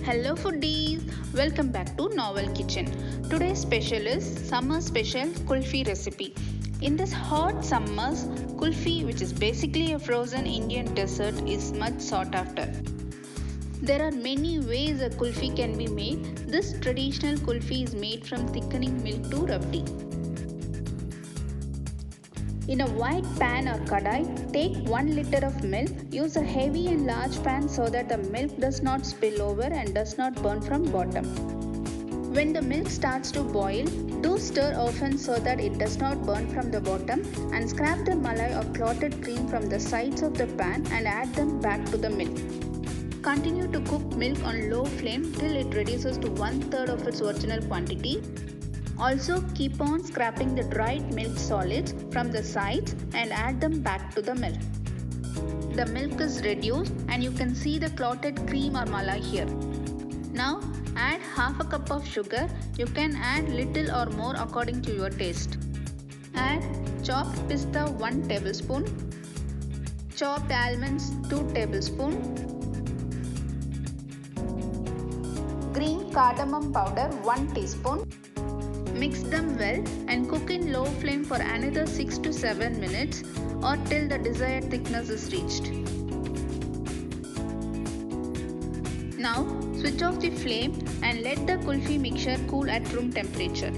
Hello foodies, welcome back to Novel Kitchen. Today's special is summer special kulfi recipe. In this hot summers, kulfi, which is basically a frozen Indian dessert, is much sought after. There are many ways a kulfi can be made. This traditional kulfi is made from thickening milk to rabdi. In a wide pan or kadai, take 1 liter of milk. Use a heavy and large pan so that the milk does not spill over and does not burn from bottom. When the milk starts to boil, do stir often so that it does not burn from the bottom, and scrape the malai or clotted cream from the sides of the pan and add them back to the milk. Continue to cook milk on low flame till it reduces to 1/3 of its original quantity. Also keep on scraping the dried milk solids from the sides and add them back to the milk. The milk is reduced and you can see the clotted cream or malai here. Now add half a cup of sugar. You can add little or more according to your taste. Add chopped pista 1 tablespoon, chopped almonds 2 tablespoons, green cardamom powder 1 teaspoon. Mix them well and cook in low flame for another 6 to 7 minutes or till the desired thickness is reached. Now switch off the flame and let the kulfi mixture cool at room temperature.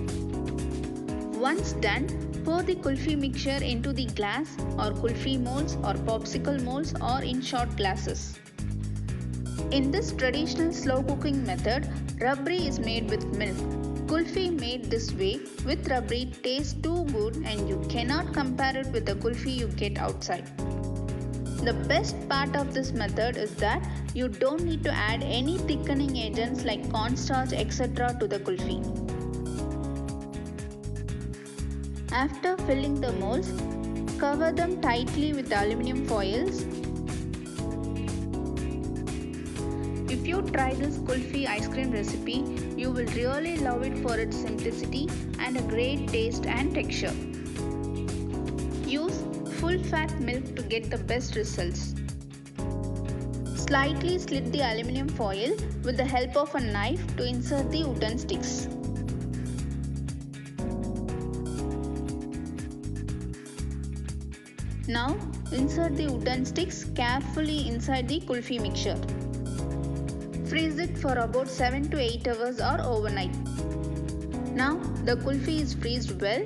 Once done, pour the kulfi mixture into the glass or kulfi molds or popsicle molds or in short glasses. In this traditional slow cooking method, rabri is made with milk. Kulfi made this way with rabri tastes too good and you cannot compare it with the kulfi you get outside. The best part of this method is that you don't need to add any thickening agents like cornstarch etc. to the kulfi. After filling the molds, cover them tightly with aluminium foils. If you try this kulfi ice cream recipe, you will really love it for its simplicity and a great taste and texture. Use full fat milk to get the best results. Slightly slit the aluminium foil with the help of a knife to insert the wooden sticks. Now insert the wooden sticks carefully inside the kulfi mixture. Freeze it for about 7 to 8 hours or overnight. Now the kulfi is freezed well.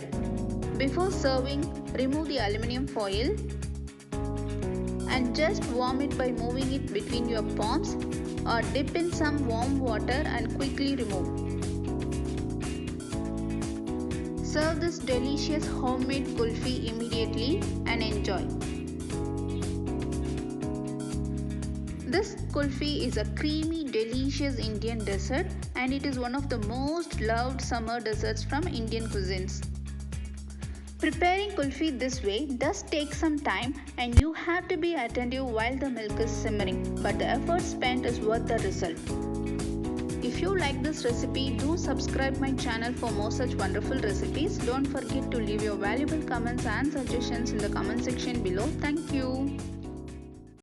Before serving, remove the aluminium foil and just warm it by moving it between your palms or dip in some warm water and quickly remove. Serve this delicious homemade kulfi immediately and enjoy. This kulfi is a creamy, delicious Indian dessert and it is one of the most loved summer desserts from Indian cuisines. Preparing kulfi this way does take some time and you have to be attentive while the milk is simmering, but the effort spent is worth the result. If you like this recipe, do subscribe my channel for more such wonderful recipes. Don't forget to leave your valuable comments and suggestions in the comment section below. Thank you.